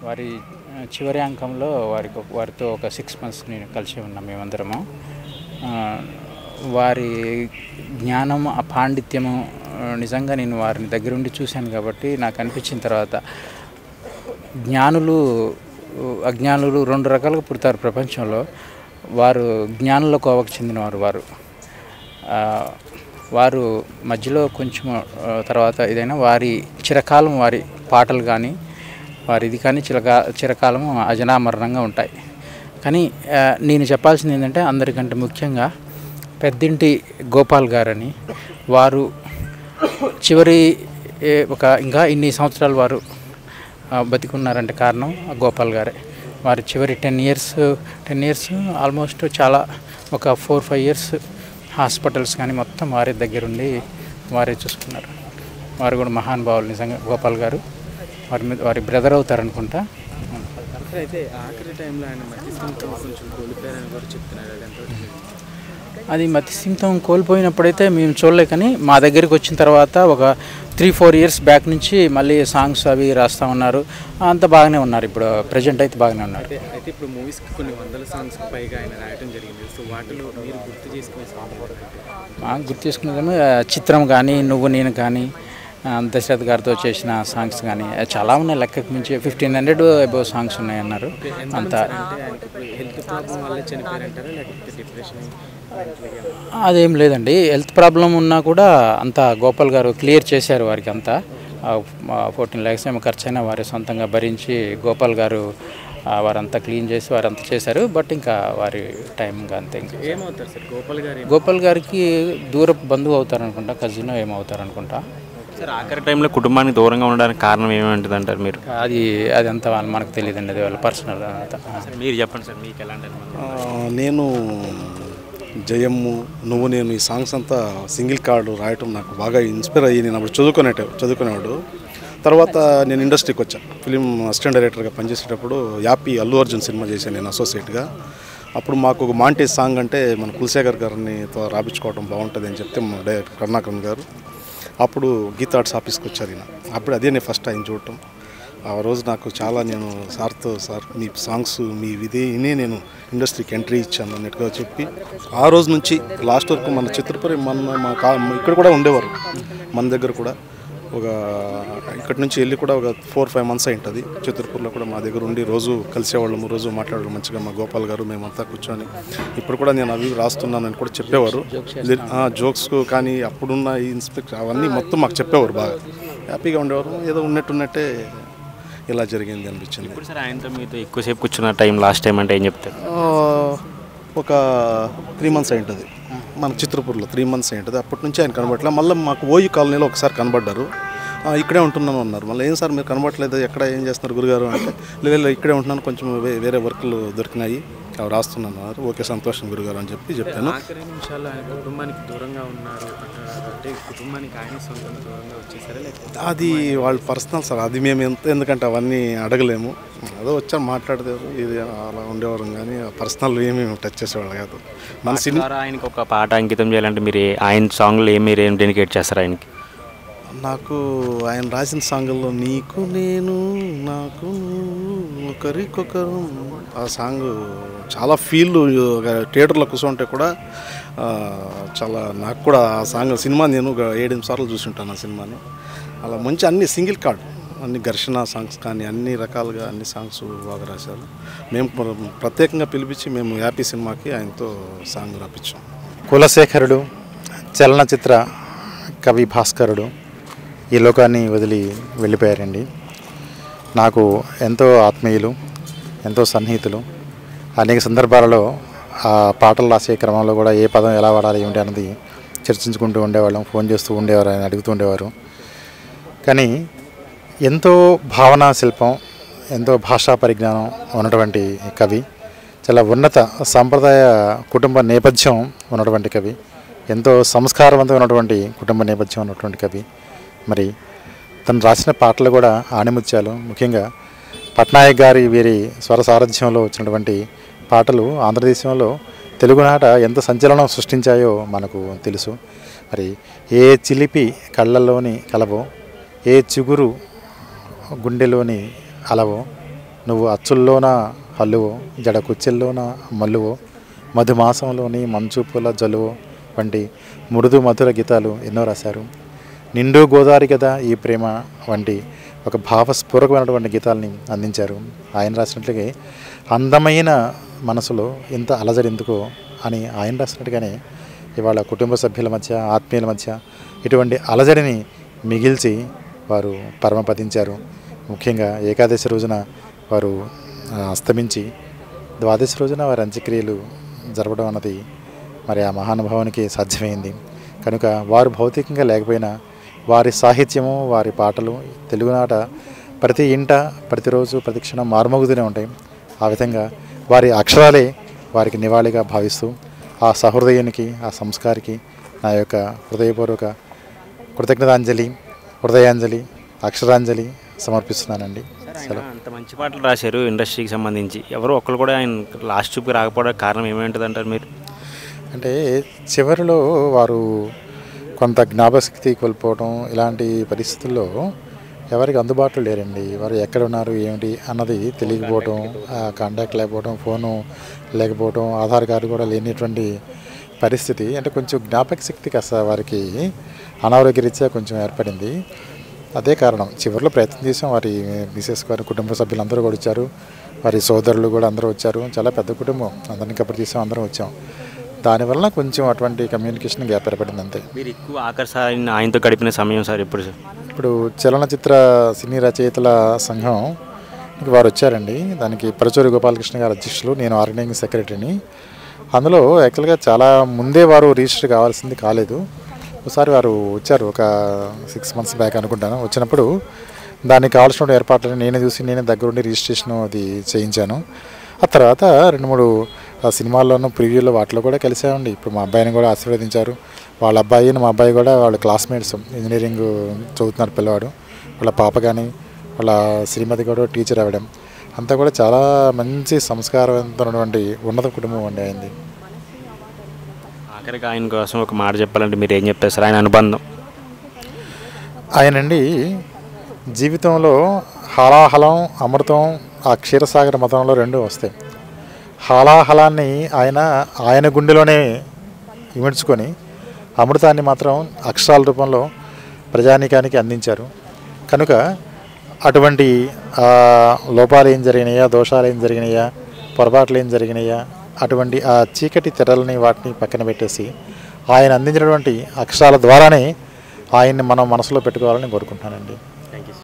వారి చివరి అంకంలో వారితో ఒక 6 months నేను కలిసి ఉన్నాం మేమందరము. వారి జ్ఞానం, ఆ పాండిత్యము నిజంగా నేను వారిని దగ్గరుండి చూశాను కాబట్టి నాకు అనిపించిన తర్వాత జ్ఞానులు అజ్ఞానులు 2 రకాలుగా పుడతారు ప్రపంచంలో. వారు జ్ఞానుల కోవకు చెందినవారు. వారు మధ్యలో కొంచెం తర్వాత ఏదైనా వారి చిరకాలం వారి పాటలు కానీ వారిది కానీ చిరకాలం అజనామరణంగా ఉంటాయి. కానీ నేను చెప్పాల్సింది ఏంటంటే అందరికంటే ముఖ్యంగా పెద్దింటి గోపాల్ గారని, వారు చివరి ఇంకా ఇన్ని సంవత్సరాలు వారు బతికున్నారంటే కారణం గోపాల్ గారే. వారి చివరి 10 years ఆల్మోస్ట్ చాలా ఒక 4-5 years హాస్పిటల్స్ కానీ మొత్తం వారి దగ్గరుండి వారే చూసుకున్నారు. వారు కూడా మహానుభావులు నిజంగా గోపాల్ గారు. వారి బ్రదర్ అవుతారనుకుంటా. అయితే ఆఖరి టైంలో ఆయన మతిస్థిమితం కొంచెం కోల్పోయారని కూడా చెప్తున్నారు. అది మతిస్థిమితం కోల్పోయినప్పుడైతే మేము చూడలే, కానీ మా దగ్గరికి వచ్చిన తర్వాత ఒక 3-4 years బ్యాక్ నుంచి మళ్ళీ సాంగ్స్ అవి రాస్తూ ఉన్నారు. అంత బాగానే ఉన్నారు. ఇప్పుడు ప్రజెంట్ అయితే బాగానే ఉన్నారు. అయితే ఇప్పుడు మూవీస్కి కొన్ని 100 songs పైగా ఆయన రాయటం జరిగింది. సో వాటిలో మీరు గుర్తు చేసుకునే సాంగ్ గుర్తు చేసుకునేదేమో చిత్రం కానీ, నువ్వు నేను కానీ, దశరథ్ గారితో చేసిన సాంగ్స్ కానీ చాలా ఉన్నాయి. లెక్కకు మించి 1500 అబౌవ్ సాంగ్స్ ఉన్నాయన్నారు. అంతా హెల్త్ ప్రాబ్లం వల్ల చనిపోయారంటారా లేకపోతే డిప్రెషన్? అదేం లేదండి. హెల్త్ ప్రాబ్లం ఉన్నా కూడా అంతా గోపాల్ గారు క్లియర్ చేశారు. వారికి అంతా 14 lakhs ఏమో ఖర్చు అయినా వారి సొంతంగా భరించి గోపాల్ గారు వారంతా క్లీన్ చేసి వారంతా చేశారు. బట్ ఇంకా వారి టైం అంతే. ఇంకా ఏమవుతారు సార్ గోపాల్ గారికి దూరపు బంధువు అవుతారనుకుంటా, కజిన్ ఏమవుతారనుకుంటా. సార్ ఆఖరి టైంలో కుటుంబానికి దూరంగా ఉండడానికి కారణం ఏమంటుంది అంటారు మీరు? అది అంతా మనకు తెలియదండి. అది వాళ్ళ పర్సనల్ అంతా. మీరు చెప్పండి సార్, మీకు ఎలాంటి? నేను జయమ్ము, నువ్వు నేను ఈ సాంగ్స్ అంతా సింగిల్ కార్డు రాయటం నాకు బాగా ఇన్స్పైర్ అయ్యి నేను అప్పుడు చదువుకునేవాడు. తర్వాత నేను ఇండస్ట్రీకి వచ్చాను. ఫిలిం అసిస్టెంట్ డైరెక్టర్గా పనిచేసేటప్పుడు యాపీ అల్లు అర్జున్ సినిమా చేశాను నేను అసోసియేట్గా. అప్పుడు మాకు ఒక మాంటేజ్ సాంగ్ అంటే మన కులశేఖర్ గారిని రాపించుకోవడం బాగుంటుంది అని చెప్తే మా డైరెక్టర్ కరుణాకరన్ గారు అప్పుడు గీతా ఆర్ట్స్ ఆఫీస్కి వచ్చారు ఈయన. అప్పుడు అదే నేను ఫస్ట్ ఆయన చూడటం. ఆ రోజు నాకు చాలా నేను సార్ మీ సాంగ్స్ మీ విధినే నేను ఇండస్ట్రీకి ఎంట్రీ ఇచ్చాను అన్నట్టుగా చెప్పి ఆ రోజు నుంచి లాస్ట్ వరకు మన చిత్రపురి ఇక్కడ కూడా ఉండేవారు. మన దగ్గర కూడా ఇక్కడి నుంచి వెళ్ళి కూడా ఒక 4-5 months అయింటుంది. చిత్రపూర్లో కూడా మా దగ్గర ఉండి రోజు కలిసేవాళ్ళము, రోజు మాట్లాడేవాళ్ళు మంచిగా. మా గోపాల్ గారు మేమంతా కూర్చొని ఇప్పుడు కూడా నేను అవి రాస్తున్నానని కూడా చెప్పేవారు. జోక్స్ కానీ అప్పుడున్న ఈ ఇన్స్పెక్టర్ అవన్నీ మొత్తం మాకు చెప్పేవారు. బాగా హ్యాపీగా ఉండేవారు. ఏదో ఉన్నట్టే ఇలా జరిగింది అనిపించింది. ఇప్పుడు సార్ ఆయనతో మీతో ఎక్కువసేపు కూర్చున్న లాస్ట్ టైం అంటే ఏం చెప్తారు? ఒక 3 months అయింటుంది. మన చిత్రపూర్లో 3 months అయింటుంది. అప్పటి నుంచి ఆయన కనబడట్లేదు. మళ్ళీ మాకు ఓయి కాలనీలో ఒకసారి కనబడ్డారు. ఇక్కడే ఉంటున్నాను అన్నారు. మళ్ళీ ఏం సార్ మీరు కనబడట్లేదు, ఎక్కడ ఏం చేస్తున్నారు గురుగారు అంటే, లేదు ఇక్కడే ఉంటున్నాను, కొంచెం వేరే వర్క్లు దొరికినాయి, అవి రాస్తున్నాను అన్నారు. ఓకే సంతోషం గురుగారు అని చెప్పాను. ఆఖరి నిమిషాల్లో ఆయన కుటుంబానికి దూరంగా ఉన్నారు అంటే కుటుంబానికి ఆయన సొంతంగా దూరంగా వచ్చేసారా లేకపోతే? అది వాళ్ళ పర్సనల్ సార్. అది మేము ఎందుకంటే అవన్నీ అడగలేము. అదో వచ్చాను మాట్లాడతారు, ఇది అలా ఉండేవారు. కానీ పర్సనల్ ఏమీ టచ్ చేసేవాళ్ళు కాదు. మన సినిమా ఆయనకి ఒక పాట అంకితం చేయాలంటే మీరు ఆయన సాంగ్లో ఏం డెడికేట్ చేస్తారు ఆయనకి? నాకు ఆయన రాసిన సాంగుల్లో నీకు నేను నాకు ఒకరికొకరు ఆ సాంగ్ చాలా ఫీల్. థియేటర్లో కూర్చుంటే కూడా చాలా నాకు కూడా ఆ సాంగ్ సినిమా నేను 7-8 సార్లు చూసుంటాను ఆ సినిమాని. అలా మంచి అన్ని సింగిల్ కార్డ్, అన్ని ఘర్షణ సాంగ్స్ కానీ అన్ని రకాలుగా అన్ని సాంగ్స్ బాగా రాశారు. మేము ప్రత్యేకంగా పిలిపించి మేము హ్యాపీ సినిమాకి ఆయనతో సాంగ్ రాపించాం. కులశేఖరుడు, చలనచిత్ర కవి భాస్కరుడు ఈ లోకాన్ని వదిలి వెళ్ళిపోయారండి. నాకు ఎంతో ఆత్మీయులు, ఎంతో సన్నిహితులు. అనేక సందర్భాలలో ఆ పాటలు రాసే క్రమంలో కూడా ఏ పదం ఎలా వాడాలి ఏమిటి అన్నది చర్చించుకుంటూ ఉండేవాళ్ళం. ఫోన్ చేస్తూ ఉండేవారు, ఆయన అడుగుతూ ఉండేవారు. కానీ ఎంతో భావనా శిల్పం, ఎంతో భాషా పరిజ్ఞానం ఉన్నటువంటి కవి, చాలా ఉన్నత సాంప్రదాయ కుటుంబ నేపథ్యం ఉన్నటువంటి కవి, ఎంతో సంస్కారవంతమైనటువంటి కుటుంబ నేపథ్యం ఉన్నటువంటి కవి. మరి తను రాసిన పాటలు కూడా ఆణిముత్యాలు. ముఖ్యంగా పట్నాయక్ గారి వీరి స్వర సారథ్యంలో వచ్చినటువంటి పాటలు ఆంధ్రదేశంలో తెలుగునాట ఎంత సంచలనం సృష్టించాయో మనకు తెలుసు. మరి ఏ చిలిపి కళ్ళల్లోని కలవో, ఏ చిగురు గుండెలోని అలవో, నువ్వు అచ్చుల్లోన హల్లువో జడ కుచ్చెల్లోన మల్లువో మధుమాసంలోని మంచు పూల జలువో వంటి మృదు మధుర గీతాలు ఎన్నో రాశారు. నిండు గోదావరి కదా ఈ ప్రేమ వంటి ఒక భావస్ఫూరకమైనటువంటి గీతాలని అందించారు. ఆయన రాసినట్లుగా అందమైన మనసులో ఇంత అలజడి ఎందుకో అని ఆయన రాసినట్టుగానే ఇవాళ కుటుంబ సభ్యుల మధ్య ఆత్మీయుల మధ్య ఇటువంటి అలజడిని మిగిల్చి వారు పరమపదించారు. ముఖ్యంగా ఏకాదశి రోజున వారు అస్తమించి ద్వాదశి రోజున వారి అంత్యక్రియలు జరపడం అన్నది మరి ఆ మహానుభావునికి సాధ్యమైంది. కనుక వారు భౌతికంగా లేకపోయినా వారి సాహిత్యము వారి పాటలు తెలుగునాట ప్రతి ఇంట ప్రతిరోజు ప్రతి క్షణం మారుమోగుతూనే ఉంటాయి. ఆ విధంగా వారి అక్షరాలే వారికి నివాళిగా భావిస్తూ ఆ సహృదయానికి ఆ సంస్కారికి నా యొక్క హృదయపూర్వక కృతజ్ఞతాంజలి హృదయాంజలి అక్షరాంజలి సమర్పిస్తున్నానండి. అంత మంచి పాటలు రాశారు ఇండస్ట్రీకి సంబంధించి, ఎవరు ఒక్కరు కూడా ఆయన లాస్ట్ చూపుకి రాకపోవడానికి కారణం ఏమేంటుంది అంటారు మీరు? అంటే చివరిలో వారు కొంత జ్ఞాపకశక్తి కోల్పోవడం ఇలాంటి పరిస్థితుల్లో ఎవరికి అందుబాటులో లేరండి. వారు ఎక్కడ ఉన్నారు ఏమిటి అన్నది తెలియకపోవడం, కాంటాక్ట్ లేకపోవడం, ఫోను లేకపోవడం, ఆధార్ కార్డు కూడా లేనిటువంటి పరిస్థితి. అంటే కొంచెం జ్ఞాపక శక్తి కాస్త వారికి అనారోగ్యరీత్యా కొంచెం ఏర్పడింది. అదే కారణం. చివరిలో ప్రయత్నం చేసాం. వారి మిసెస్ గారి కుటుంబ సభ్యులందరూ కూడా వచ్చారు, వారి సోదరులు కూడా అందరూ వచ్చారు. చాలా పెద్ద కుటుంబం, అందరినీ కబుర్ చేసాం, అందరం వచ్చాం. దానివల్ల కొంచెం అటువంటి కమ్యూనికేషన్ గ్యాప్ ఏర్పడింది అంతే. మీరు ఎక్కువ ఆకర్షణ ఆయనతో గడిపిన సమయం సార్ ఎప్పుడు సార్? ఇప్పుడు చలనచిత్ర సినీ రచయితల సంఘం వారు వచ్చారండి. దానికి పరచూరి గోపాలకృష్ణ గారు అధ్యక్షులు, నేను ఆర్గనైజింగ్ సెక్రటరీని. అందులో యాక్చువల్గా చాలా ముందే వారు రిజిస్టర్ కావాల్సింది కాలేదు. ఒకసారి వారు వచ్చారు, ఒక 6 months బ్యాక్ అనుకుంటాను. వచ్చినప్పుడు దానికి కావాల్సిన ఏర్పాట్లను నేనే చూసి నేనే దగ్గరుండి రిజిస్ట్రేషన్ అది చేయించాను. ఆ తర్వాత 2-3 సినిమాల్లోనూ ప్రివ్యూలో వాటిలో కూడా కలిసామండి. ఇప్పుడు మా అబ్బాయిని కూడా ఆశీర్వదించారు. వాళ్ళ అబ్బాయి మా అబ్బాయి కూడా వాళ్ళు క్లాస్మేట్స్, ఇంజనీరింగ్ చదువుతున్నారు పిల్లవాడు. వాళ్ళ పాప కానీ వాళ్ళ శ్రీమతి కూడా టీచర్ అవ్వడం, అంతా కూడా చాలా మంచి సంస్కారవంతమైనటువంటి ఉన్నత కుటుంబం అండి అయింది. ఆఖరికి ఆయన కోసం ఒక మాట చెప్పాలంటే మీరు ఏం చెప్తారు సార్? ఆయన అనుబంధం ఆయనండి జీవితంలో హలాహలం అమృతం ఆ క్షీరసాగర మతంలో 2 వస్తాయి. హలాహలాన్ని ఆయన గుండెలోనే ఇమిడ్చుకొని అమృతాన్ని మాత్రం అక్షరాల రూపంలో ప్రజానీకానికి అందించారు. కనుక అటువంటి లోపాలు ఏం జరిగినాయా, దోషాలు ఏం జరిగినాయా, పొరపాట్లు ఏం జరిగినాయా, అటువంటి ఆ చీకటి తెరలని వాటిని పక్కన పెట్టేసి ఆయన అందించినటువంటి అక్షరాల ద్వారానే ఆయన్ని మనం మనసులో పెట్టుకోవాలని కోరుకుంటున్నానండి.